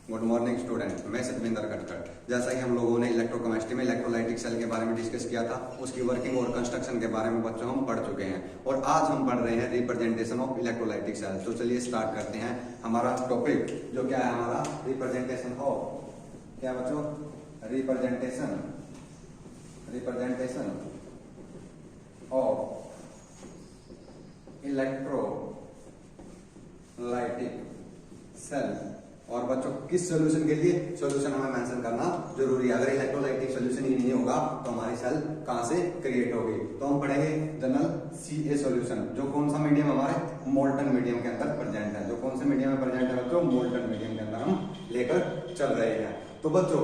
Good morning student, मैं सतविंदर खटखट। जैसा कि हम लोगों ने इलेक्ट्रोकेमिस्ट्री में इलेक्ट्रोलाइटिक सेल के बारे में डिस्कस किया था, उसकी वर्किंग और कंस्ट्रक्शन के बारे में बच्चों हम पढ़ चुके हैं और आज हम पढ़ रहे हैं रिप्रेजेंटेशन ऑफ इलेक्ट्रोलाइटिक सेल। तो चलिए स्टार्ट करते हैं हमारा टॉपिक, जो क्या है हमारा रिप्रेजेंटेशन ऑफ, क्या बच्चों, रिप्रेजेंटेशन ऑफ इलेक्ट्रोलाइटिक सेल। और बच्चों किस सॉल्यूशन के लिए, सॉल्यूशन हमें मेंशन करना जरूरी है। अगर इलेक्ट्रोलाइटिक सॉल्यूशन ही नहीं होगा तो हमारी सेल कहां से क्रिएट होगी। तो हम पढ़ेंगे जनरल CA सॉल्यूशन, जो कौन सा मीडियम हमारे मोल्टन मीडियम के अंदर प्रेजेंट है। जो कौन से मीडियम में प्रेजेंट है बच्चों, मोल्टन मीडियम के अंदर हम लेकर चल रहे हैं। तो बच्चों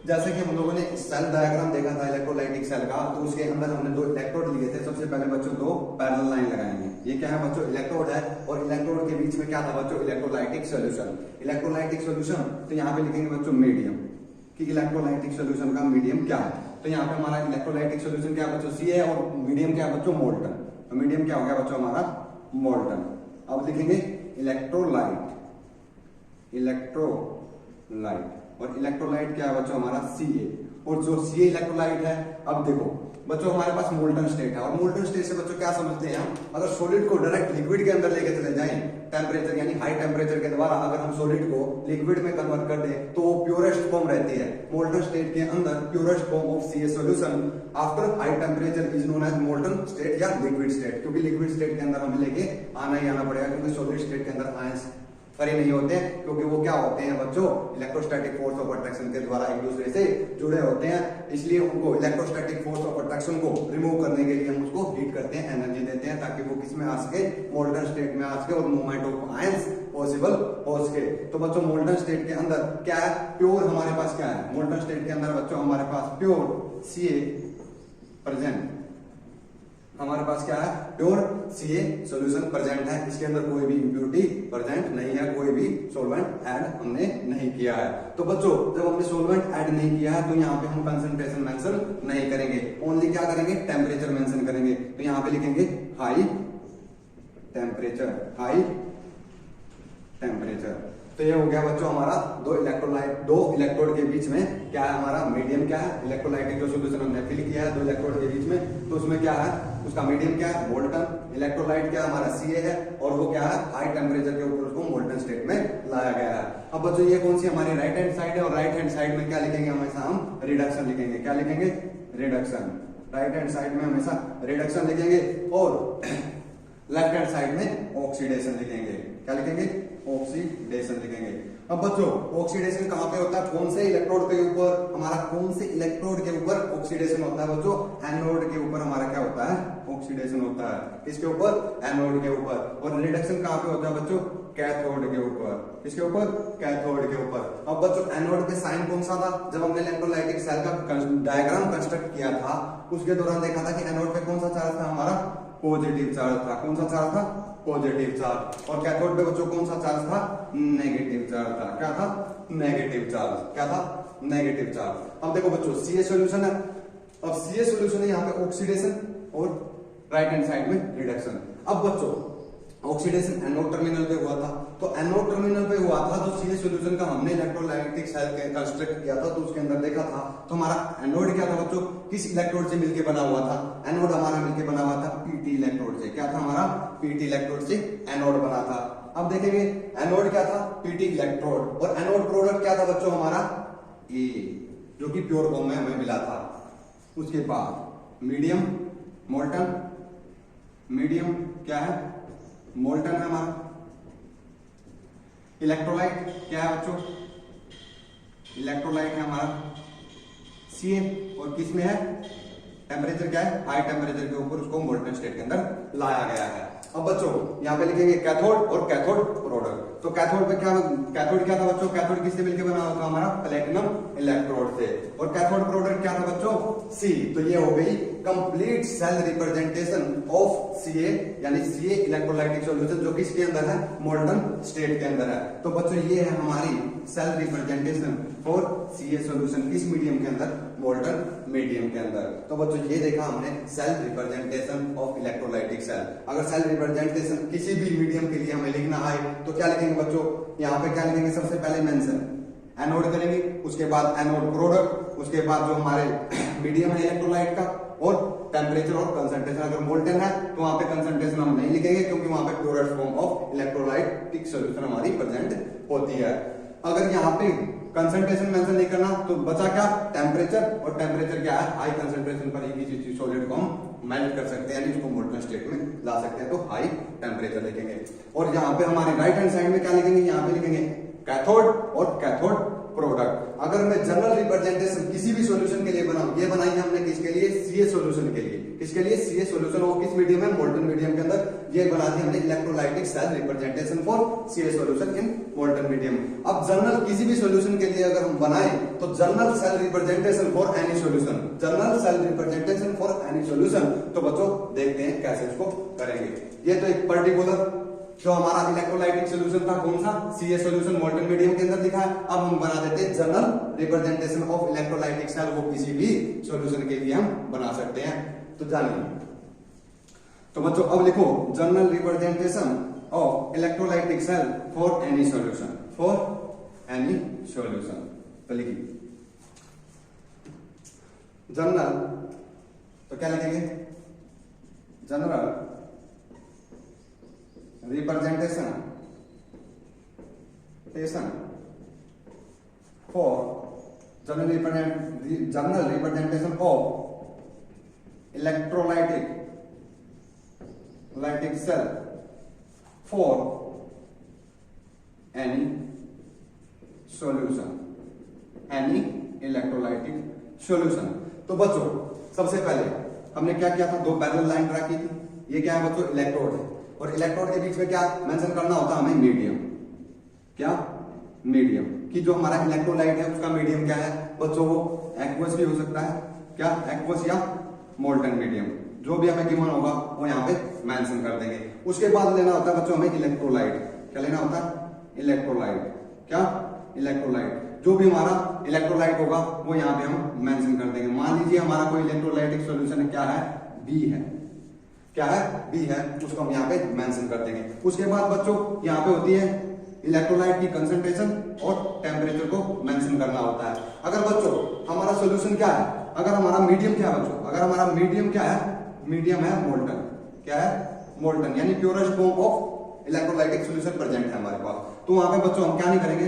जैसे कि हम लोगों ने सेल डायग्राम देखा था इलेक्ट्रोलाइटिक सेल का, तो उसके अंदर हमने दो इलेक्ट्रोड लिए थे। सबसे पहले बच्चों दो पैरेलल लाइन लगाएंगे। ये क्या है बच्चों, इलेक्ट्रोड है, और इलेक्ट्रोड के बीच में क्या था बच्चों, इलेक्ट्रोलाइटिक सॉल्यूशन। इलेक्ट्रोलाइटिक सॉल्यूशन, तो यहाँ पे लिखेंगे बच्चों मीडियम, कि इलेक्ट्रोलाइटिक सॉल्यूशन का मीडियम क्या है। तो यहाँ पे हमारा इलेक्ट्रोलाइटिक सॉल्यूशन क्या है बच्चों, CA, और मीडियम क्या है बच्चों, मोल्टन। तो मीडियम क्या हो गया बच्चों हमारा, मोल्टन। अब लिखेंगे इलेक्ट्रोलाइट, और इलेक्ट्रोलाइट क्या है बच्चों हमारा CA। और जो CA इलेक्ट्रोलाइट है, अब देखो बच्चों हमारे पास मोल्टन स्टेट है, और मोल्टन स्टेट से बच्चों क्या समझते हैं हम, अगर सॉलिड को डायरेक्ट लिक्विड के अंदर लेके चले जाएं टेम्परेचर यानी हाई टेम्परेचर के द्वारा, अगर हम सॉलिड को लिक्विड में कन्वर्ट कर दें तो वो प्योरेस्ट फॉर्म रहती है। मोल्टन स्टेट के अंदर purest form of CA solution after high temperature is known as molten state या लिक्विड स्टेट। क्योंकि लिक्विड स्टेट के अंदर हमें लेके आना ही आना पड़ेगा, क्योंकि सॉलिड स्टेट के अंदर आयंस फ्री नहीं होते हैं, क्योंकि वो क्या होते हैं बच्चों, इलेक्ट्रोस्टैटिक फोर्स ऑफ अट्रैक्शन के द्वारा एक दूसरे से जुड़े होते हैं। इसलिए उनको इलेक्ट्रोस्टैटिक फोर्स ऑफ अट्रैक्शन को रिमूव करने के लिए हम उसको हीट करते हैं, एनर्जी देते हैं, ताकि वो किस में आ सके, मोल्टन स्टेट में आ सके और मूवमेंट ऑफ आयंस पॉसिबल हो सके। तो बच्चों मोल्टन स्टेट के अंदर क्या है, प्योर हमारे पास क्या है, मोल्टन स्टेट के अंदर बच्चों हमारे पास प्योर CA प्रेजेंट, हमारे पास क्या है, प्योर CA सॉल्यूशन प्रेजेंट है। इसके अंदर कोई भी इंप्योरिटी प्रेजेंट नहीं है, कोई भी सॉल्वेंट ऐड हमने नहीं किया है। तो बच्चों जब हमने सॉल्वेंट ऐड नहीं किया है तो यहाँ पे हम कंसंट्रेशन मेंशन नहीं करेंगे, ओनली क्या करेंगे, टेम्परेचर मेंशन करेंगे। तो यहाँ पे लिखेंगे हाई टेम्परेचर। तो ये हो गया बच्चों हमारा दो इलेक्ट्रोड के बीच में क्या है, हमारा मीडियम क्या है, इलेक्ट्रोलाइटिक जो सॉल्यूशन हमने फिल किया है दो इलेक्ट्रोड के बीच में, तो उसमें क्या है, उसका मीडियम क्या है, मोल्टन। इलेक्ट्रोलाइट क्या हमारा CA है, और वो क्या है, हाई टेम्परेचर के ऊपर उसको मोल्टन स्टेट में लाया गया है। अब बच्चों ये कौन सी हमारी राइट हैंड साइड है, और राइट हैंड साइड में क्या लिखेंगे, हमेशा हम रिडक्शन लिखेंगे। क्या लिखेंगे, रिडक्शन। राइट हैंड साइड में हमेशा रिडक्शन लिखेंगे, और लेफ्ट हैंड साइड में ऑक्सीडेशन लिखेंगे। क्या लिखेंगे, ऑक्सीडेशन लिखेंगे। अब बच्चों ऑक्सीडेशन कहां पे होता है, कौन से इलेक्ट्रोड के ऊपर, हमारा कौन से इलेक्ट्रोड के ऊपर ऑक्सीडेशन होता है बच्चों, एनोड के ऊपर हमारा क्या होता है, ऑक्सीडेशन होता है। किसके ऊपर, एनोड के ऊपर। और रिडक्शन कहां पे होता है बच्चों, कैथोड के ऊपर। किसके ऊपर, कैथोड के ऊपर। अब बच्चों एनोड पे साइन कौन सा था, जब हमने इलेक्ट्रोलाइटिक सेल का डायग्राम कंस्ट्रक्ट किया था उसके दौरान देखा था कि एनोड पे कौन सा चार्ज था, हमारा पॉजिटिव चार्ज था। कौन सा चार्ज था, पॉजिटिव चार्ज। और कैथोड पे बच्चों कौन सा चार्ज था, नेगेटिव चार्ज था। क्या था, नेगेटिव चार्ज। क्या था, नेगेटिव चार्ज। अब देखो बच्चों CA सॉल्यूशन है, अब CA सॉल्यूशन है, यहाँ पे ऑक्सीडेशन और राइट हैंड साइड में रिडक्शन। अब बच्चों ऑक्सीडेशन एनोड टर्मिनल पे हुआ था, तो एनोड टर्मिनल पे हुआ था, तो CA सॉल्यूशन का हमने इलेक्ट्रोलाइटिक सेल के कंस्ट्रक्ट किया था, तो उसके अंदर देखा था, तो हमारा एनोड क्या था बच्चों, किस इलेक्ट्रोड से मिलकर बना हुआ था, एनोड हमारा मिलकर बना हुआ था PT इलेक्ट्रोड से। क्या था हमारा, PT इलेक्ट्रोड से एनोड बना था। अब देखेंगे एनोड क्या था, PT इलेक्ट्रोड, और एनोड प्रोडक्ट क्या था बच्चों हमारा A, जो कि प्योर फॉर्म में हमें मिला था। उसके बाद मीडियम, मोल्टन, मीडियम क्या है, मोल्टन है हमारा। इलेक्ट्रोलाइट क्या है बच्चों, इलेक्ट्रोलाइट है हमारा CA, और किस में है, टेम्परेचर क्या है, हाई टेम्परेचर के ऊपर उसको मोल्टन स्टेट के अंदर लाया गया है। अब बच्चों यहाँ पे लिखेंगे कैथोड और कैथोड प्रोडक्ट। तो कैथोड पे क्या, कैथोड क्या था बच्चों, कैथोड किससे मिलकर बना हुआ था, हमारा प्लेटिनम इलेक्ट्रोड से। और कैथोड प्रोडक्ट क्या था बच्चों, C। तो ये हो गई complete cell representation of CA, यानी CA इलेक्ट्रोलाइटिक सॉल्यूशन, जो किसके अंदर है, मोल्टन स्टेट के अंदर है। तो बच्चों ये है हमारी cell representation for CA solution, किस मीडियम के अंदर, मोल्टन मीडियम के अंदर। तो बच्चों ये देखा हमने cell representation of electrolytic cell. अगर सेल रिप्रेजेंटेशन किसी भी मीडियम के लिए हमें लिखना है तो क्या लिखेंगे बच्चों, यहाँ पे क्या लिखेंगे, सबसे पहले मेंशन एनोड करेंगे, उसके बाद एनोड प्रोडक्ट, उसके बाद जो हमारे मीडियम है इलेक्ट्रोलाइट का, और टेम्परेचर और कंसंट्रेशन। अगर मोल्टन है तो वहां पे कंसंट्रेशन हम नहीं लिखेंगे क्योंकि वहां पे purest form of electrolytic solution हमारी प्रेजेंट होती है। अगर यहाँ पे कंसंट्रेशन मेंशन नहीं करना तो बचा क्या, टेम्परेचर, और टेम्परेचर क्या है, हाई कंसंट्रेशन पर ही किसी सॉलिड को हम मेल्ट कर सकते हैं, यानी उसको मोल्टन स्टेट में ला सकते हैं, तो हाई टेम्परेचर लिखेंगे। और यहाँ पे हमारे राइट हैंड साइड में क्या लिखेंगे, यहाँ पे लिखेंगे कैथोड और कैथोड प्रोडक्ट। अगर मैं जनरल रिप्रेजेंटेशन किसी भी सॉल्यूशन के लिए बनाऊं, ये बनाई है हमने किसके लिए, सीए सॉल्यूशन के लिए। किसके लिए, सीए सॉल्यूशन, वो किस मीडियम है, मोल्टन मीडियम के अंदर। ये बना दी हमने electrolytic cell representation for CA solution in molten medium. अब जनरल किसी भी सॉल्यूशन के लिए अगर हम बनाए तो general cell representation for any solution, general cell representation for any solution. तो बच्चों देखते हैं कैसे इसको करेंगे। ये तो एक पर्टिकुलर जो हमारा इलेक्ट्रोलाइटिक सॉल्यूशन था, कौन सा, सीए सॉल्यूशन मोल्टन मीडियम के अंदर लिखा है। अब हम बना देते हैं general representation of electrolytic cell, वो किसी भी सॉल्यूशन के लिए हम बना सकते हैं। तो जानिए, तो बच्चों अब लिखो general representation of electrolytic cell for any solution, for any solution. तो लिखिए जनरल, तो क्या लिखेंगे, general representation for general representation of electrolytic cell for any solution, any electrolytic solution। तो बच्चों सबसे पहले हमने क्या किया था, दो पैरेलल लाइन ड्रा की थी। ये क्या है बच्चों, इलेक्ट्रोड है, और इलेक्ट्रोड के बीच में क्या मेंशन करना होता है हमें, मीडियम। क्या, मीडियम, कि जो हमारा इलेक्ट्रोलाइट है उसका मीडियम क्या है बच्चों, वो एक्वस भी हो सकता है, क्या, एक्वस या मोल्टन मीडियम, जो भी हमें गिवन होगा वो यहाँ पे मेंशन कर देंगे। उसके बाद लेना होता है बच्चों हमें इलेक्ट्रोलाइट। क्या लेना होता है, इलेक्ट्रोलाइट। क्या, इलेक्ट्रोलाइट, जो भी हमारा इलेक्ट्रोलाइट होगा वो यहाँ पे हम मेंशन कर देंगे। मान लीजिए हमारा कोई इलेक्ट्रोलाइटिक सॉल्यूशन क्या है, बी है, क्या है, बी है, उसको हम यहाँ पे मेंशन कर देंगे। उसके बाद बच्चों यहाँ पे होती है इलेक्ट्रोलाइट की कंसंट्रेशन और टेम्परेचर को मेंशन करना होता है। अगर बच्चों हमारा सॉल्यूशन क्या है, अगर हमारा मीडियम क्या है बच्चों, अगर हमारा मीडियम क्या है, मीडियम है मोल्टन, क्या है, मोल्टन, यानी purest form of electrolytic solution present है हमारे पास, तो वहां पे बच्चों हम क्या नहीं करेंगे,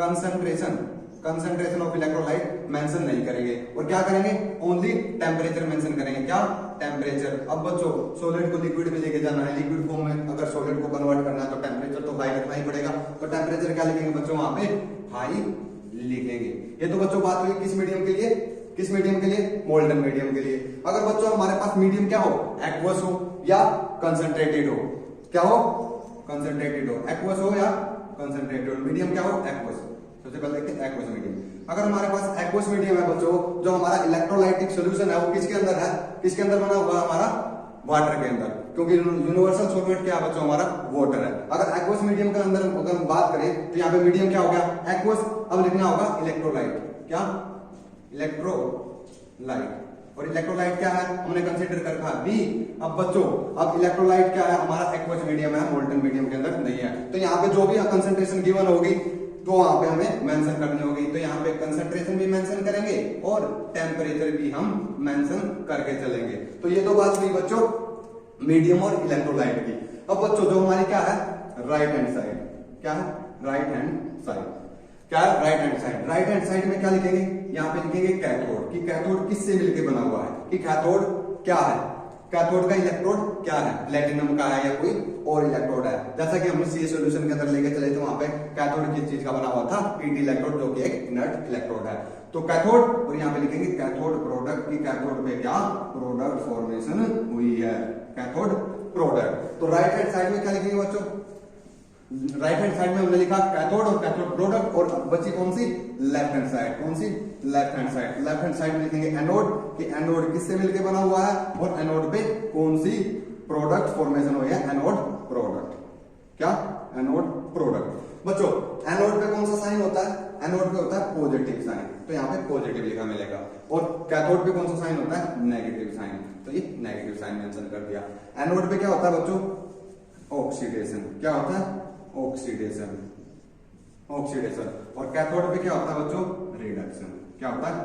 कंसंट्रेशन ऑफ इलेक्ट्रोलाइट मेंशन नहीं करेंगे, और क्या करेंगे, ओनली टेम्परेचर मेंशन करेंगे। क्या, टेम्परेचर। अब बच्चों सॉलिड को लिक्विड में लेके जाना है, लिक्विड फॉर्म में अगर सॉलिड को कन्वर्ट करना है तो टेम्परेचर तो हाई रखना ही पड़ेगा, तो टेम्परेचर क्या लिखेंगे बच्चों, वहां पे हाई लिखेंगे। ये तो बच्चों बात हुई किस मीडियम के लिए, किस मीडियम के लिए, मोल्टन मीडियम के लिए। अगर बच्चों हमारे पास मीडियम क्या हो, एक्वस हो या कंसंट्रेटेड हो, क्या हो, कंसंट्रेटेड हो, एक्वस हो या कंसंट्रेटेड हो, मीडियम क्या हो, एक्वस। सबसे पहले देखते हैं एक्वस मीडियम। अगर हमारे पास एक्वस मीडियम है बच्चों, जो हमारा इलेक्ट्रोलाइटिक सॉल्यूशन है वो किसके अंदर है, किसके अंदर बना हुआ है, हमारा वाटर के अंदर, क्योंकि यूनिवर्सल सॉल्वेंट क्या है बच्चों, हमारा वाटर है। अगर एक्वस मीडियम के अंदर अगर हम बात करें तो यहाँ पे मीडियम क्या हो गया, एक्वस। अब लिखना होगा इलेक्ट्रोलाइट, क्या, इलेक्ट्रोलाइट, और इलेक्ट्रोलाइट क्या है, हमने कंसीडर कर रखा बी। अब बच्चों अब इलेक्ट्रोलाइट क्या है, हमारा एक्वस मीडियम है, मोल्टन मीडियम के अंदर नहीं है। तो यहाँ पे जो भी कंसंट्रेशन गिवन होगी तो वहां पे हमें मेंशन करनी होगी। तो यहाँ पे कंसंट्रेशन भी मेंशन करेंगे और टेम्परेचर भी हम मेंशन करके चलेंगे। तो ये तो बात हुई बच्चों मीडियम और इलेक्ट्रोलाइट की। अब बच्चों जो हमारी क्या है, राइट हैंड साइड, क्या है, राइट हैंड साइड, क्या है, right hand side. Right hand side में क्या लिखेंगे, यहाँ पे लिखेंगे कैथोड, कि कैथोड किससे मिलके बना हुआ है, कि कैथोड क्या है, कैथोड का इलेक्ट्रोड क्या है, प्लेटिनम का है या कोई और इलेक्ट्रोड है। जैसा कि हमने सी सॉल्यूशन के अंदर लेके चले तो वहां पे कैथोड किस चीज का बना हुआ था, पीटी इलेक्ट्रोड, जो कि एक इनर्ट इलेक्ट्रोड है। तो कैथोड, और यहाँ पे लिखेंगे कैथोड प्रोडक्ट, की कैथोड पे क्या प्रोडक्ट फॉर्मेशन हुई है, कैथोड प्रोडक्ट। तो राइट हैंड साइड में क्या लिखेंगे बच्चों, राइट हैंड साइड में हमने लिखा कैथोड और कैथोड प्रोडक्ट, और बची कौन सी, लेफ्ट हैंड साइड, कौन सी, left hand side. Left hand side में लिखेंगे एनोड, कि एनोड किससे मिलके बना हुआ है, और एनोड पे कौन सी प्रोडक्ट फॉर्मेशन हुई है, एनोड प्रोडक्ट, क्या, एनोड प्रोडक्ट। बच्चों एनोड पे कौन सा साइन होता है, एनोड पे होता है पॉजिटिव साइन, तो यहाँ पे पॉजिटिव लिखा मिलेगा। और कैथोड पे कौन सा साइन होता है, नेगेटिव साइन, तो ये नेगेटिव साइन मेंशन कर दिया। एनोड पे क्या होता है बच्चों, ऑक्सीडेशन, क्या होता है, ऑक्सीडेशन, ऑक्सीडेशन, और कैथोड पे क्या होता है बच्चों, रिडक्शन। क्या होता है,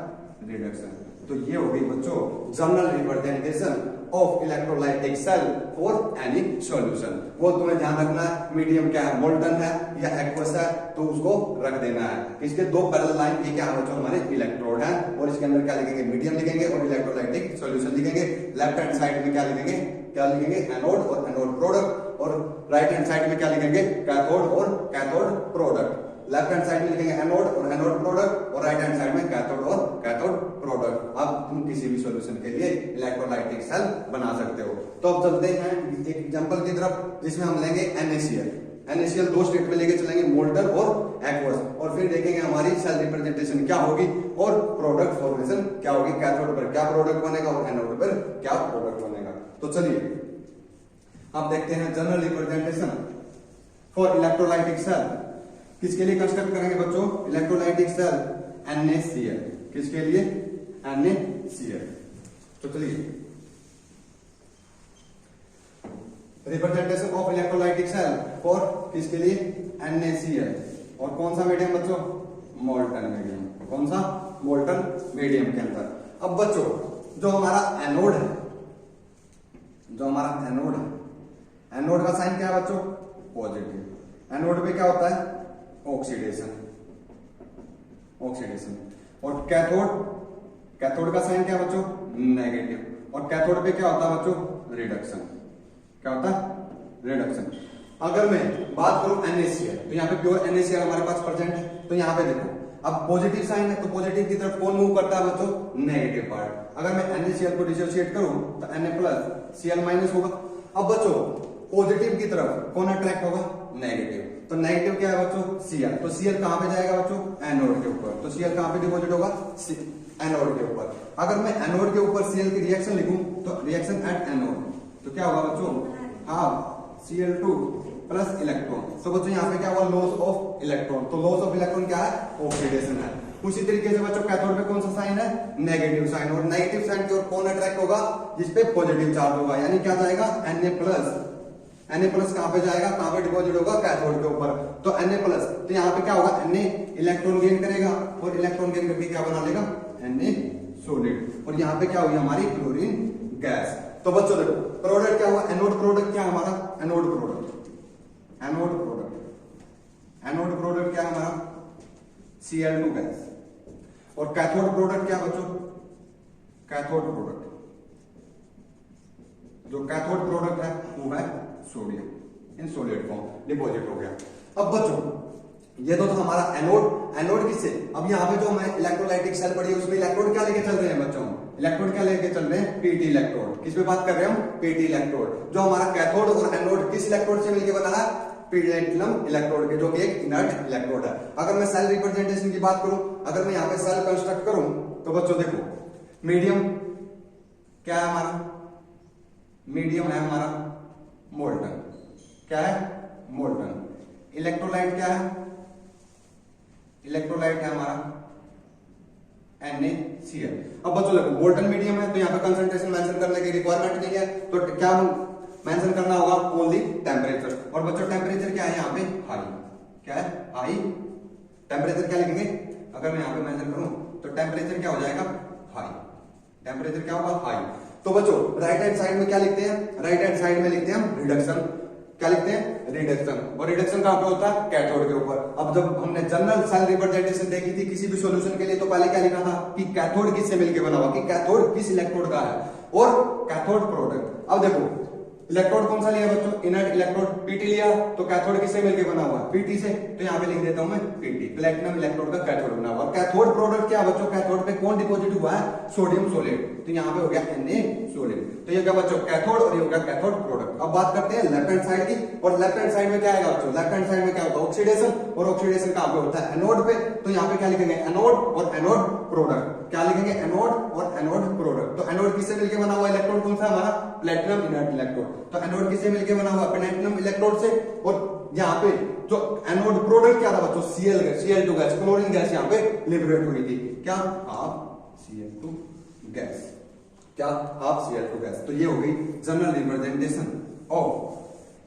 रिडक्शन। तो ये हो गई बच्चों general representation of electrolytic cell for any solution. वो तुम्हें ध्यान रखना है, मीडियम क्या है, मोल्टन है या एक्वस है, तो उसको रख देना है। इसके दो पैरेलल लाइन ये क्या है बच्चों, हमारे इलेक्ट्रोड है, और इसके अंदर क्या लिखेंगे, मीडियम लिखेंगे और इलेक्ट्रोलाइटिक सॉल्यूशन लिखेंगे। लेफ्ट हैंड साइड में क्या लिखेंगे, एनोड और एनोड प्रोडक्ट, और राइट हैंड साइड में क्या लिखेंगे, कैथोड और cathode product. Left hand side में लिखेंगे एनोड और एनोड प्रोडक्ट, और राइट हैंड साइड में कैथोड और कैथोड प्रोडक्ट। अब तुम किसी भी सॉल्यूशन के लिए इलेक्ट्रोलाइटिक सेल बना सकते हो। तो अब चलते हैं एक एग्जांपल की तरफ, जिसमें हम लेंगे NaCl। NaCl दो स्टेट में लेके चलेंगे, मोल्टन और एक्वस, और फिर देखेंगे हमारी सेल रिप्रेजेंटेशन क्या होगी और प्रोडक्ट फॉर्मेशन क्या होगी। कैथोड पर क्या प्रोडक्ट बनेगा और एनोड पर क्या प्रोडक्ट बनेगा। तो चलिए अब देखते हैं general representation for electrolytic cell. किसके लिए कंस्ट्रक्ट करेंगे बच्चों, इलेक्ट्रोलाइटिक सेल NaCl। किसके लिए, NaCl। तो चलिए representation of electrolytic cell for किसके लिए, NaCl। और कौन सा मीडियम बच्चों, मोल्टन मीडियम। कौन सा, मोल्टन मीडियम के अंदर। अब बच्चों जो हमारा एनोड है, एनोड का साइन क्या है बच्चों, पॉजिटिव। एनोड पे क्या होता है, ऑक्सीडेशन। और कैथोड का साइन क्या है बच्चों, नेगेटिव। और कैथोड पे क्या होता है बच्चों, रिडक्शन। क्या होता है, रिडक्शन। अगर मैं बात करूं NaCl, तो यहाँ पे प्योर NaCl हमारे पास प्रेजेंट है। तो यहाँ पे देखो, अब पॉजिटिव साइन है तो पॉजिटिव की तरफ कौन मूव करता है बच्चों, नेगेटिव पार्ट। अगर मैं NaCl को डिसोसिएट करूं तो Na+Cl- होगा। अब बच्चों पॉजिटिव की तरफ कौन अट्रैक्ट होगा, नेगेटिव। तो नेगेटिव क्या है बच्चों, Cl। तो Cl कहां पे जाएगा बच्चों, एनोड के ऊपर। तो Cl कहां पे डिपॉजिट होगा, एनोड के ऊपर। अगर मैं एनोड के ऊपर Cl की रिएक्शन लिखूं तो रिएक्शन एट एनोड, तो क्या होगा बच्चों, हाफ Cl2 प्लस इलेक्ट्रॉन। तो बच्चों यहाँ पे क्या हुआ, लॉस ऑफ इलेक्ट्रॉन। तो लॉस ऑफ इलेक्ट्रॉन क्या है, ऑक्सीडेशन है। उसी तरीके से बच्चों कैथोड पे कौन सा साइन है, नेगेटिव साइन। और नेगेटिव साइन की ओर कौन अट्रैक्ट होगा, जिसपे पॉजिटिव चार्ज होगा, यानी क्या जाएगा, Na+ कहां पे जाएगा, कहां पे डिपॉजिट होगा, कैथोड के ऊपर। तो Na+, तो यहाँ पे क्या होगा, Na इलेक्ट्रॉन गेन करेगा और इलेक्ट्रॉन गेन करके क्या बना लेगा, Na सॉलिड। और यहाँ पे क्या हुई हमारी क्लोरीन गैस। तो बच्चों देखो प्रोडक्ट क्या हुआ, एनोड प्रोडक्ट क्या हमारा, एनोड प्रोडक्ट क्या है हमारा, Cl2 गैस। और कैथोड प्रोडक्ट क्या बच्चों, कैथोड प्रोडक्ट, जो कैथोड प्रोडक्ट है वो है sodium in solid form, deposit हो गया। अब बच्चों ये तो था हमारा एनोड किससे। अब यहाँ पे जो हमारे इलेक्ट्रोलाइटिक सेल पड़ी है उसमें इलेक्ट्रोड क्या लेके चल रहे हैं बच्चों, इलेक्ट्रोड क्या लेके चल रहे हैं, पीटी इलेक्ट्रोड। किस पे बात कर रहे हैं हम, पीटी इलेक्ट्रोड। जो हमारा कैथोड और एनोड किस इलेक्ट्रोड से मिलकर बना है, प्लेटिनम इलेक्ट्रोड के, जो कि एक इनर्ट इलेक्ट्रोड है। अगर मैं सेल रिप्रेजेंटेशन की बात करूं, अगर मैं यहाँ पे सेल कंस्ट्रक्ट करूं तो बच्चों देखो मीडियम क्या है हमारा, मीडियम है हमारा मोल्टन। क्या है, मोल्टन। इलेक्ट्रोलाइट क्या है, इलेक्ट्रोलाइट है हमारा NaCl। अब बच्चों देखो मोल्टन मीडियम है तो यहाँ पे कंसंट्रेशन मेंशन करने की रिक्वायरमेंट नहीं है, तो क्या मेंशन करना होगा, ओनली टेम्परेचर। और बच्चों टेम्परेचर क्या है यहाँ पे, हाई। क्या है, हाई। टेम्परेचर क्या लिखेंगे, अगर मैं यहाँ पे मेंशन करूं तो टेम्परेचर क्या हो जाएगा, हाई। टेम्परेचर क्या होगा, हाई। तो बच्चों राइट हैंड साइड में क्या लिखते हैं, राइट हैंड साइड में लिखते हैं हम रिडक्शन। क्या लिखते हैं, रिडक्शन। और रिडक्शन कहां पे होता है, कैथोड के ऊपर। अब जब हमने जनरल सेल रिप्रेजेंटेशन देखी थी किसी भी सॉल्यूशन के लिए, तो पहले क्या लिखा था कि कैथोड किससे मिलकर बना हुआ, कि कैथोड किस इलेक्ट्रोड का है, और कैथोड प्रोडक्ट। अब देखो इलेक्ट्रोड कौन सा लिया बच्चों, इनर्ट इलेक्ट्रोड पीटी लिया, तो कैथोड किससे मिलकर बना हुआ, पीटी से। तो यहाँ पे लिख देता हूं मैं पीटी, प्लेटिनम इलेक्ट्रोड का कैथोड बना हुआ। कैथोड प्रोडक्ट क्या बच्चों, कैथोड पे कौन डिपॉजिट हुआ है, सोडियम सॉलिड। तो यहाँ पे हो गया Na सॉलिड। तो ये क्या बच्चों, कैथोड, और ये हो गया कैथोड प्रोडक्ट। अब बात करते हैं लेफ्ट हैंड साइड की। और लेफ्ट हैंड साइड में क्या आएगा बच्चों, लेफ्ट हैंड साइड में क्या होता है, ऑक्सीडेशन। और ऑक्सीडेशन कहां पे होता है, एनोड पे। तो यहाँ पे क्या लिखेंगे, एनोड और एनोड प्रोडक्ट। क्या लिखेंगे, एनोड और एनोड प्रोडक्ट। तो एनोड किससे मिलकर बना हुआ इलेक्ट्रोड कौन सा हमारा, प्लेटिनम इनर्ट इलेक्ट्रोड। तो एनोड किससे मिलकर बना हुआ, प्लेटिनम इलेक्ट्रोड से। और यहाँ पे जो एनोड प्रोडक्ट क्या था बच्चों, Cl2 गैस, क्लोरीन गैस यहाँ पे लिबरेट हुई थी। क्या, हाफ Cl2 गैस। क्या, हाफ Cl2 गैस। तो ये हो गई general representation of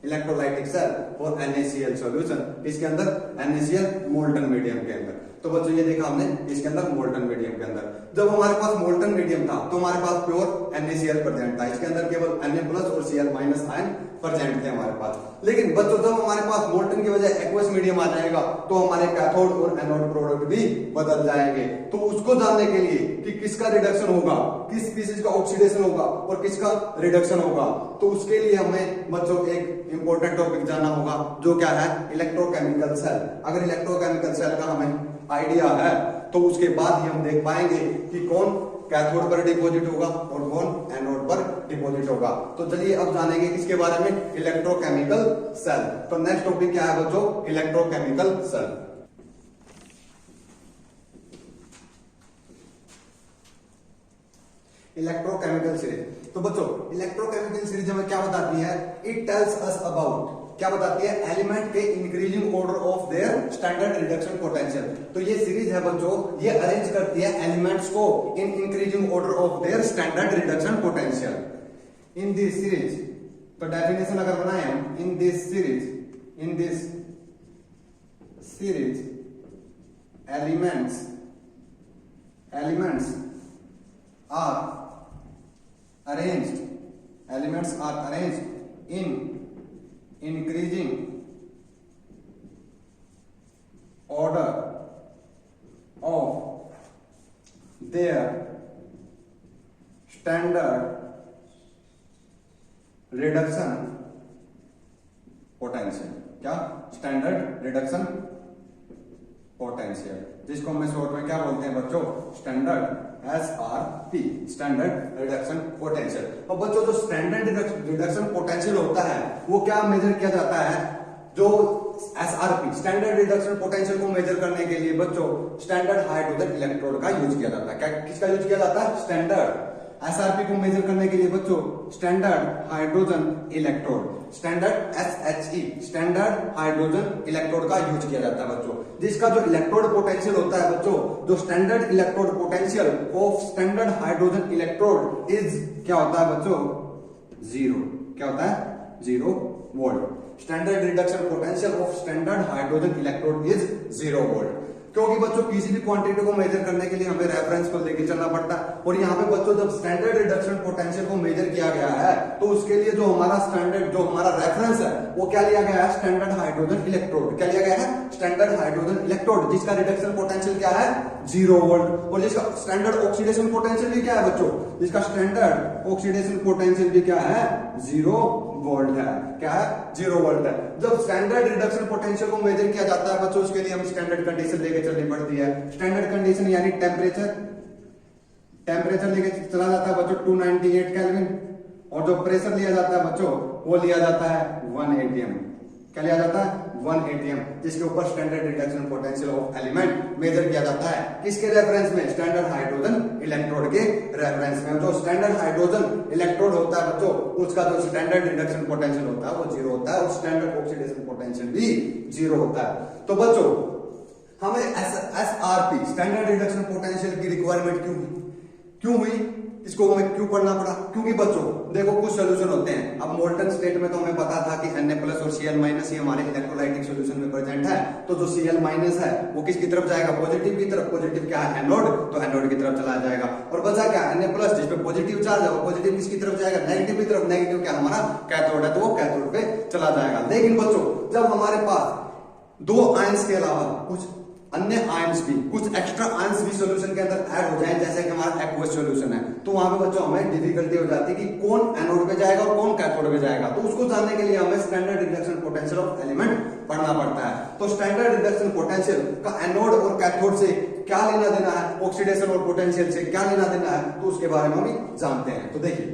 electrolytic cell और NaCl सॉल्यूशन, इसके अंदर NaCl मोल्टन मीडियम के अंदर। तो बच्चों ये देखा हमने इसके अंदर मोल्टन मीडियम के अंदर, जब हमारे पास मोल्टन मीडियम था तो हमारे पास प्योर NaCl प्रेजेंट था, इसके अंदर केवल Na+ और Cl- आयन प्रेजेंट थे हमारे पास। लेकिन बच्चों जब हमारे पास मोल्टन की बजाय एक्वस मीडियम आ जाएगा तो हमारे कैथोड और एनोड प्रोडक्ट भी बदल जाएंगे। तो उसको जानने के लिए कि किसका रिडक्शन होगा, किस स्पीशीज का ऑक्सीडेशन होगा और किसका रिडक्शन होगा, तो उसके लिए हमें बच्चों एक इंपॉर्टेंट टॉपिक जानना होगा जो क्या है इलेक्ट्रोकेमिकल सेल। अगर इलेक्ट्रोकेमिकल सेल का हमें आइडिया है तो उसके बाद ही हम देख पाएंगे कि कौन कैथोड पर डिपॉजिट होगा और कौन एनोड पर डिपॉजिट होगा। तो चलिए अब जानेंगे किसके बारे में, इलेक्ट्रोकेमिकल सेल। तो नेक्स्ट टॉपिक क्या है बच्चों, इलेक्ट्रोकेमिकल सेल। Electrochemical series. तो बच्चों इलेक्ट्रोकेमिकल सीरीज हमें क्या बताती है, इट टेल्स अस अबाउट, क्या बताती है, एलिमेंट के increasing order of their standard reduction potential. तो ये सीरीज है बच्चों, ये अरेंज करती है एलिमेंट्स को in increasing order of their standard reduction potential. In this series, तो डेफिनेशन अगर बनाए हम, in this series elements are arranged in increasing order of their standard reduction potential। क्या, स्टैंडर्ड रिडक्शन पोटेंशियल, जिसको हम शॉर्ट में क्या बोलते हैं बच्चों, standard SRP, standard reduction potential. और बच्चों जो स्टैंडर्ड रिडक्शन पोटेंशियल होता है वो क्या मेजर किया जाता है, जो SRP स्टैंडर्ड रिडक्शन पोटेंशियल को मेजर करने के लिए बच्चों स्टैंडर्ड हाइड्रोजन इलेक्ट्रोड का यूज किया जाता है। क्या, किसका यूज किया जाता है, स्टैंडर्ड SRP को मेजर करने के लिए बच्चों standard hydrogen electrode, standard SHE standard hydrogen electrode का यूज किया जाता है बच्चों, जिसका जो इलेक्ट्रोड पोटेंशियल होता है बच्चों, जो standard electrode potential of standard hydrogen electrode is क्या होता है बच्चों, 0। क्या होता है, 0 volt. Standard reduction potential of standard hydrogen electrode is 0 volt. क्योंकि बच्चों किसी भी क्वांटिटी को मेजर करने के लिए हमें रेफरेंस को लेके चलना पड़ता है, और यहाँ पे बच्चों जब स्टैंडर्ड रिडक्शन पोटेंशियल को मेजर किया गया है तो उसके लिए जो हमारा स्टैंडर्ड, जो हमारा रेफरेंस है वो क्या लिया गया है, स्टैंडर्ड हाइड्रोजन इलेक्ट्रोड। क्या लिया गया है, स्टैंडर्ड हाइड्रोजन इलेक्ट्रोड, जिसका रिडक्शन पोटेंशियल क्या है, 0 वोल्ट। और जिसका स्टैंडर्ड ऑक्सीडेशन पोटेंशियल भी क्या है बच्चों, जिसका स्टैंडर्ड ऑक्सीडेशन पोटेंशियल भी क्या है, 0 वोल्ट है। क्या है, 0 वोल्ट है। जब स्टैंडर्ड रिडक्शन पोटेंशियल को मेजर किया जाता है बच्चों, उसके लिए हम स्टैंडर्ड कंडीशन लेके चलनी पड़ती है। स्टैंडर्ड कंडीशन यानी टेम्परेचर लेके चला जाता है बच्चों 298 केल्विन, और जो प्रेशर लिया जाता है बच्चों वो लिया जाता है 1 atm। क्या लिया जाता है, 1 atm, जिसके ऊपर standard reduction potential of element measure किया जाता है। किसके रेफरेंस में, स्टैंडर्ड हाइड्रोजन इलेक्ट्रोड के रेफरेंस में। जो स्टैंडर्ड हाइड्रोजन इलेक्ट्रोड होता है बच्चों, उसका जो स्टैंडर्ड रिडक्शन पोटेंशियल होता है वो 0 होता है, और स्टैंडर्ड ऑक्सीडेशन पोटेंशियल भी 0 होता है। तो बच्चों हमें SRP स्टैंडर्ड रिडक्शन पोटेंशियल की रिक्वायरमेंट क्यों हुई, इसको हमें क्यों पढ़ना पड़ा, क्योंकि बच्चों देखो कुछ सोल्यूशन होते हैं। अब मोल्टन स्टेट में तो हमें पता था कि Na+ और Cl- ये हमारे इलेक्ट्रोलाइटिक सॉल्यूशन में प्रेजेंट है, तो जो Cl- है वो किसकी तरफ जाएगा, पॉजिटिव की तरफ। पॉजिटिव क्या है, एनोड, तो एनोड की तरफ चला जाएगा। और बचा क्या, Na+, जिसपे पॉजिटिव चार्ज है, वो पॉजिटिव किसकी तरफ जाएगा, नेगेटिव की तरफ। नेगेटिव क्या, हमारा कैथोड है, तो वो कैथोड पे चला जाएगा। लेकिन बच्चों जब हमारे पास 2 आयंस के अलावा कुछ अन्य आयंस भी, कुछ एक्स्ट्रा आयंस भी सॉल्यूशन के अंदर ऐड हो जाए, जैसे कि हमारा एक्वस सॉल्यूशन है, तो वहां पे बच्चों हमें डिफिकल्टी हो जाती है कि कौन एनोड पे जाएगा और कौन कैथोड पे जाएगा। तो उसको जानने के लिए हमें standard reduction potential of element पढ़ना पड़ता है। तो स्टैंडर्ड रिडक्शन पोटेंशियल का एनोड और कैथोड से क्या लेना देना है, ऑक्सीडेशन और पोटेंशियल से क्या लेना देना है, तो उसके बारे में हम जानते हैं। तो देखिए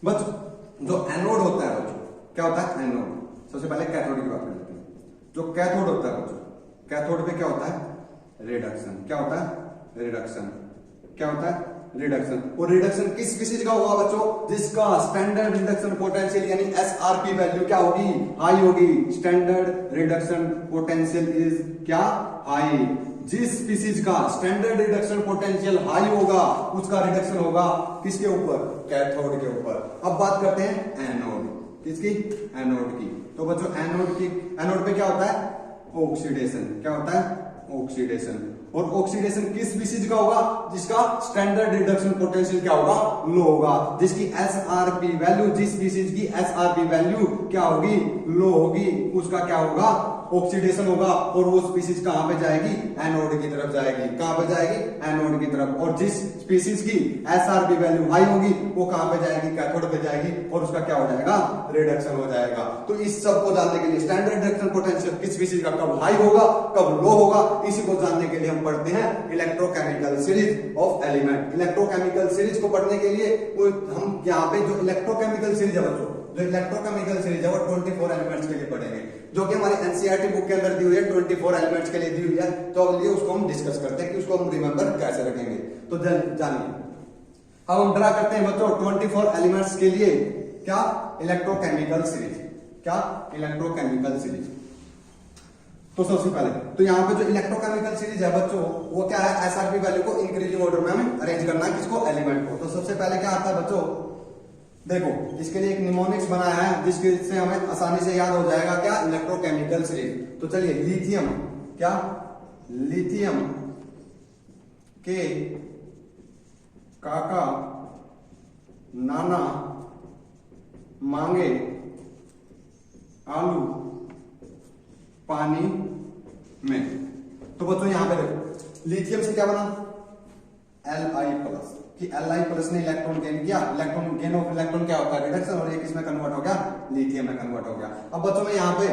बच्चों जो एनोड होता है बच्चों, क्या होता है एनोड, सबसे पहले कैथोड की बात कर लेते हैं। जो कैथोड होता है बच्चों, कैथोड पे क्या होता है, रिडक्शन। क्या होता है, रिडक्शन। क्या होता है, रिडक्शन। और रिडक्शन किस चीज का होगा बच्चों, जिसका स्टैंडर्ड रिडक्शन पोटेंशियल यानी SRP वैल्यू क्या होगी, हाई होगी। स्टैंडर्ड रिडक्शन पोटेंशियल इज क्या, हाई। जिस स्पीसीज का स्टैंडर्ड रिडक्शन पोटेंशियल हाई होगा उसका रिडक्शन होगा किसके ऊपर, कैथोड के ऊपर। अब बात करते हैं एनोड। किसकी? एनोड की। तो बच्चों एनोड पे क्या होता है? ऑक्सीडेशन। क्या होता है? ऑक्सीडेशन। और ऑक्सीडेशन किस स्पीशीज का होगा? जिसका स्टैंडर्ड रिडक्शन पोटेंशियल क्या होगा? लो होगा। जिसकी एसआरपी वैल्यू, जिस स्पीशीज की एसआरपी वैल्यू क्या होगी? लो होगी, उसका क्या होगा? ऑक्सीडेशन होगा। और वो स्पीशीज कहां पे जाएगी? एनोड की तरफ जाएगी। कहां पे जाएगी? एनोड की तरफ। और जिस स्पीशीज की एसआरपी वैल्यू हाई होगी वो कहां पे जाएगी? कैथोड पे जाएगी। और उसका क्या हो जाएगा? रिडक्शन हो जाएगा। तो इस सब को जानने के लिए स्टैंडर्ड रिडक्शन पोटेंशियल किस स्पीशीज का कब हाई होगा, कब लो होगा, इसी को जानने के लिए हम पढ़ते हैं electrochemical series of element. Electrochemical series को पढ़ने के लिए हम यहाँ पे जो इलेक्ट्रोकेमिकल सीरीज है बच्चों, जो इलेक्ट्रोकेमिकल सीरीज है वो 24 एलिमेंट्स के लिए पढ़ेंगे, जो कि हमारी एनसीईआरटी बुक के अंदर दी हुई है, 24 एलिमेंट्स के लिए दी हुई है। तो अब उसको हम डिस्कस करते हैं कि उसको हम रिमेंबर कैसे रखेंगे। तो जानिए, अब हम ड्रा करते हैं बच्चों 24 एलिमेंट्स के लिए क्या? Electrochemical series. क्या? Electrochemical series. तो सबसे पहले तो यहाँ पे जो इलेक्ट्रोकेमिकल सीरीज है बच्चों वो क्या है? एसआरपी वैल्यू को इंक्रीजिंग ऑर्डर में हमें अरेंज करना है। किसको? एलिमेंट को। तो सबसे पहले क्या आता है बच्चों? देखो, इसके लिए एक निमोनिक्स बनाया है जिसके से हमें आसानी से याद हो जाएगा क्या? Electrochemical series. तो चलिए, लिथियम। क्या? लिथियम के काका नाना मांगे आलू पानी में। तो बच्चों यहां पे देखो, लिथियम से क्या बना? Li+, कि Li+ ने इलेक्ट्रॉन गेन किया। इलेक्ट्रॉन गेन ऑफ इलेक्ट्रॉन क्या होता है? रिडक्शन। और ये किसमें कन्वर्ट हो गया? लिथियम में कन्वर्ट हो गया। अब बच्चों मैं यहाँ पे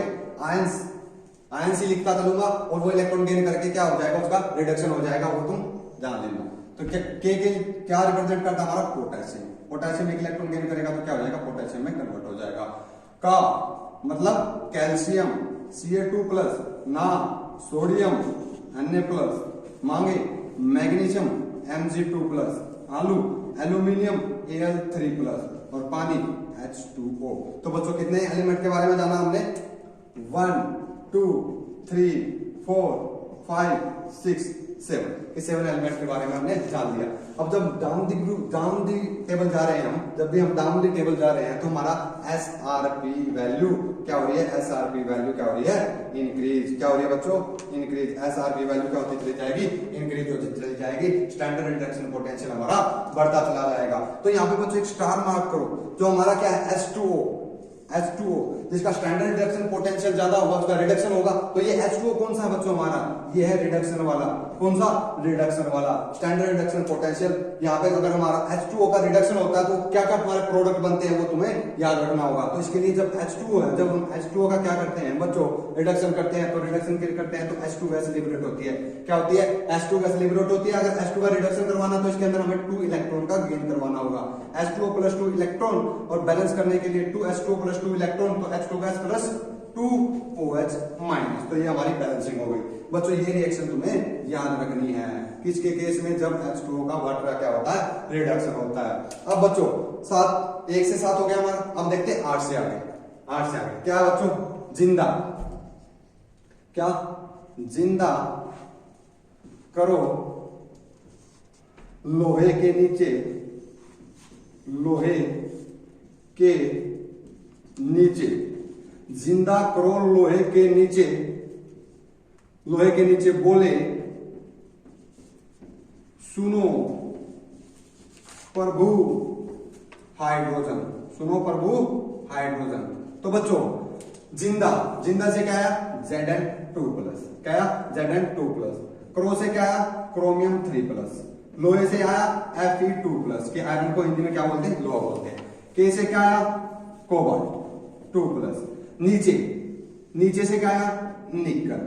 आयंस ही लिखता चलूंगा और वो इलेक्ट्रॉन गेन करके क्या हो जाएगा? उसका रिडक्शन हो जाएगा, वो तुम जान लेना। तो के क्या रिप्रेजेंट करता है? हमारा पोटेशियम। पोटेशियम एक इलेक्ट्रॉन गेन करेगा तो क्या हो जाएगा? पोटेशियम में कन्वर्ट हो जाएगा। का मतलब कैल्शियम Ca2+, ना सोडियम Na+, मांगे मैग्नीशियम Mg2+, आलू एल्यूमिनियम Al3+, और पानी H2O। तो बच्चों कितने एलिमेंट के बारे में जाना हमने? 1 2 3 4 5 6 7। इस 7 एलिमेंट के बारे में हमने जान लिया। अब जब डाउन दी टेबल जा रहे हैं हम, जब भी हम डाउन दी टेबल जा रहे हैं तो हमारा एसआरपी वैल्यू क्या हो रही है? एसआरपी वैल्यू क्या हो रही है? इंक्रीज। क्या हो रही है बच्चों? इंक्रीज। एसआरपी वैल्यू क्या होती चली जाएगी? इंक्रीज होती चली जाएगी। स्टैंडर्ड रिडक्शन पोटेंशियल हमारा बढ़ता चला जाएगा। तो यहाँ पे बच्चों एक स्टार मार्क करो, जो हमारा क्या है? H2O, जिसका स्टैंडर्ड रिडक्शन पोटेंशियल ज्यादा होगा उसका रिडक्शन होगा। तो ये H2O कौन सा है बच्चों? हमारा ये है रिडक्शन वाला। कौन सा? रिडक्शन वाला। Standard reduction potential. यहाँ पे अगर हमारा H2O का रिडक्शन होता है तो क्या क्या हमारे प्रोडक्ट बनते हैं वो तुम्हें याद रखना होगा। तो इसके लिए जब H2O है, जब हम H2O का क्या करते हैं बच्चों? रिडक्शन करते हैं। तो रिडक्शन करते हैं तो H2 गैस लिबरेट होती है। क्या होती है? H2 गैस लिबरेट होती है। अगर H2 का रिडक्शन करवाना तो इसके अंदर हमें 2 इलेक्ट्रॉन का गेन करवाना होगा। H2O+2 इलेक्ट्रॉन, और बैलेंस करने के लिए 2H2O+2 इलेक्ट्रॉन, तो H2 गैस प्लस 2OH-। तो ये हमारी बैलेंसिंग हो गई। बच्चों ये रिएक्शन तुम्हें याद रखनी है। किसके केस में? जब H2O का वाटर क्या होता है? रिडक्शन होता है। अब बच्चों 1 से 7 हो गया हमारा। अब देखते हैं 8 से आगे। 8 से आगे क्या है बच्चों? जिंदा। क्या? जिंदा करो लोहे के नीचे, लोहे के नीचे। जिंदा करो लोहे के नीचे, लोहे के नीचे बोले सुनो प्रभु हाइड्रोजन। सुनो प्रभु हाइड्रोजन। तो बच्चों जिंदा से क्या आया? Zn2+। क्या आया? Zn2+। क्रो से क्या आया? क्रोमियम 3+। लोहे से आया Fe2+, कि आयरन को हिंदी में क्या बोलते हैं? लोहा बोलते हैं। के से क्या आया? कोबाल्ट 2+। नीचे से क्या आया? निकल।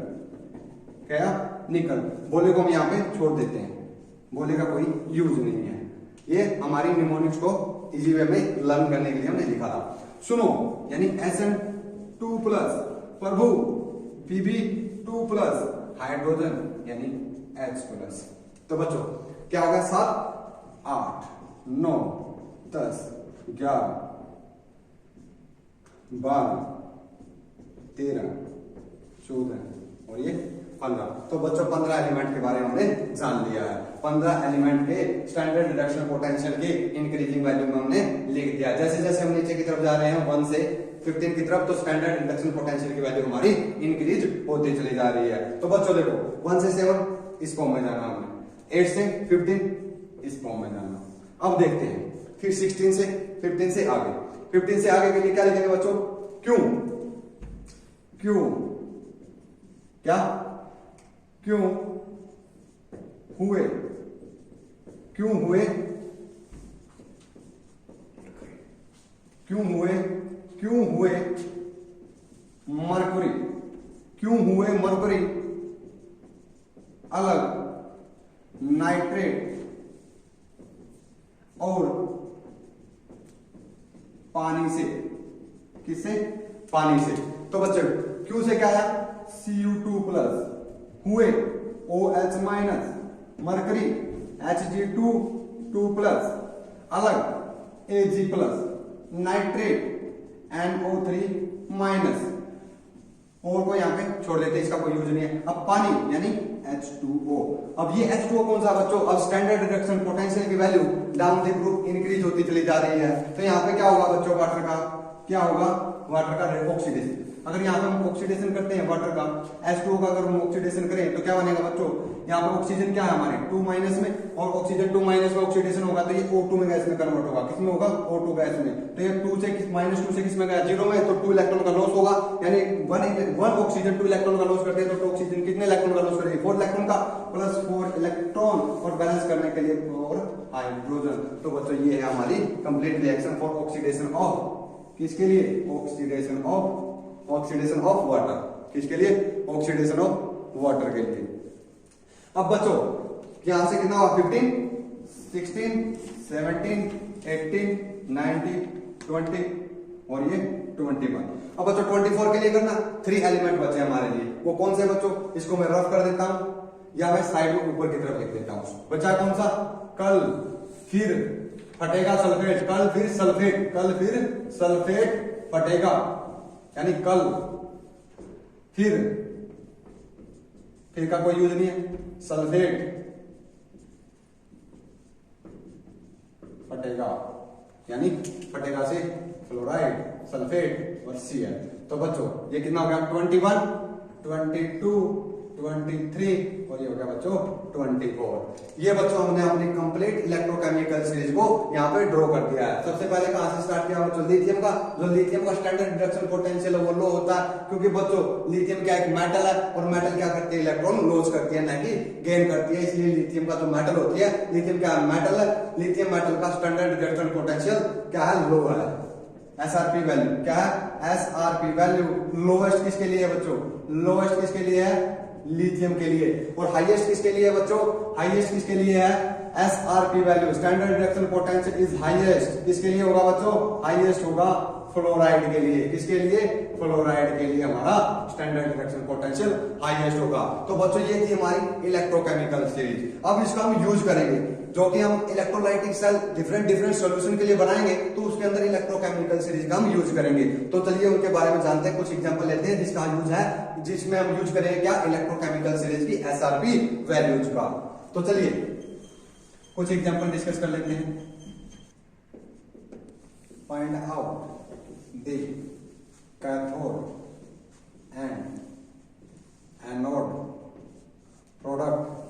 क्या? निकल। बोले को हम यहाँ पे छोड़ देते हैं, बोले का कोई यूज नहीं है। ये हमारी निमोनिक्स को इजी वे में लर्न करने के लिए हमने लिखा था। सुनो यानी Sn2+, प्रभु Pb2+, हाइड्रोजन यानी H+। तो बच्चों क्या होगा? 7 8 9 10 11 12 13 14 और ये 15। तो बच्चों 15 एलिमेंट के बारे में हमने जान लिया है। 15 एलिमेंट के स्टैंडर्ड रिडक्शन पोटेंशियल के इंक्रीजिंग वैल्यू में हमने लिख दिया। जैसे जैसे हम नीचे की तरफ जा रहे हैं 1 से 15 की तरफ, तो स्टैंडर्ड इंडक्शन पोटेंशियल की वैल्यू हमारी इंक्रीज होती चली जा रही है। तो बच्चों देखो 1 से 7 इस फॉर्म में जाना हमने, 8 से 15 इस फॉर्म में जाना। अब देखते हैं फिर 16 से 15 से आगे, 15 से आगे के लिए क्या लिखेंगे बच्चों, क्यों क्यों क्या क्यों हुए क्यों हुए क्यों हुए क्यों हुए मरकुरी क्यों हुए मरकुरी अलग नाइट्रेट और पानी से, किससे, पानी से। तो बच्चों क्यू से क्या है, Cu2 प्लस, हुए OH minus, mercury Hg2 2 plus, अलग Ag plus, nitrate NO3 minus, और को यहां पे छोड़ देते हैं, इसका कोई यूज नहीं है। अब पानी यानी H2O। अब ये H2O कौन सा बच्चों, अब स्टैंडर्ड रिडक्शन पोटेंशियल की value down the group increase होती चली जा रही है। तो यहाँ पे क्या होगा बच्चों, वाटर का क्या होगा, वाटर का ऑक्सीडेशन। अगर यहाँ पे हम ऑक्सीडेशन करते हैं वाटर का, H2O का अगर हम ऑक्सीडेशन करें तो क्या बनेगा बच्चों, यहाँ पे ऑक्सीजन क्या है हमारे 2 माइनस में, और ऑक्सीजन 2 माइनस में ऑक्सीडेशन होगा तो ये O2 में गैस में कन्वर्ट होगा, किसमें होगा, O2 गैस में। तो ये 2 से -2 से किसमें गया, 0 में, तो 2 इलेक्ट्रॉन का लॉस होगा, यानी 1 ऑक्सीजन 2 इलेक्ट्रॉन का लॉस करते हैं, तो 2 ऑक्सीजन कितने इलेक्ट्रॉन का लॉस करेगी, 4 इलेक्ट्रॉन का, प्लस 4 इलेक्ट्रॉन, और बैलेंस करने के लिए 4 हाइड्रोजन। तो बच्चों ये है हमारी complete reaction for oxidation of, किसके लिए, ऑक्सीडेशन ऑफ वाटर, किसके लिए, ऑक्सीडेशन ऑफ वाटर के लिए। अब बच्चों यहां से कितना हुआ, 15 16 17 18 19 20 और ये 21। अब बच्चों 24 के लिए करना, 3 एलिमेंट बचे हमारे लिए, वो कौन से बच्चों, इसको मैं रफ कर देता हूं या मैं साइड में ऊपर की तरफ लिख देता हूं। बचा कौन सा, कल फिर फटेगा सल्फेट, कल फिर सल्फेट, कल फिर सल्फेट फटेगा, यानी कल फिर का कोई यूज नहीं है, सल्फेट फटेगा, यानी फटेगा से फ्लोराइड, सल्फेट और Cl। तो बच्चों ये कितना हो गया, 21 22 23 और ये हो गया बच्चों 24। ये बच्चों हमने अपनी कंप्लीट इलेक्ट्रोकेमिकल सीरीज को यहाँ पे ड्रॉ कर दिया है। सबसे पहले कहां से स्टार्ट किया बच्चों, लिथियम का। जो लिथियम का स्टैंडर्ड रिडक्शन पोटेंशियल है वो लो होता है, क्योंकि बच्चों लिथियम क्या एक मेटल है, और मेटल क्या करती है, इलेक्ट्रॉन लॉस करती है, ना कि गेन करती है। इसलिए लिथियम का जो मेटल होती है, लिथियम क्या मेटल है, लिथियम मेटल का स्टैंडर्ड रिडक्शन पोटेंशियल क्या है, लो है। SRP वैल्यू क्या है, SRP वैल्यू लोएस्ट किसके लिए है बच्चों, लोएस्ट किसके लिए है, लिथियम के लिए। और हाईएस्ट किसके लिए है बच्चों, हाईएस्ट किसके लिए है, SRP value standard reduction potential is highest, किसके लिए होगा बच्चों, हाईएस्ट होगा फ्लोराइड के लिए, किसके लिए, फ्लोराइड के लिए हमारा स्टैंडर्ड रिडक्शन पोटेंशियल हाईएस्ट होगा। तो बच्चों ये थी हमारी इलेक्ट्रोकेमिकल सीरीज। अब इसका हम यूज करेंगे, जो कि हम इलेक्ट्रोलाइटिक सेल डिफरेंट सॉल्यूशन के लिए बनाएंगे, तो उसके अंदर इलेक्ट्रोकेमिकल सीरीज का हम यूज करेंगे। तो चलिए उनके बारे में जानते हैं, कुछ एग्जांपल लेते हैं जिसका यूज है, जिसमें हम यूज करेंगे क्या, इलेक्ट्रोकेमिकल सीरीज की SRP वैल्यूज का। तो चलिए कुछ एग्जांपल डिस्कस कर लेते हैं। Find out the cathode and anode product.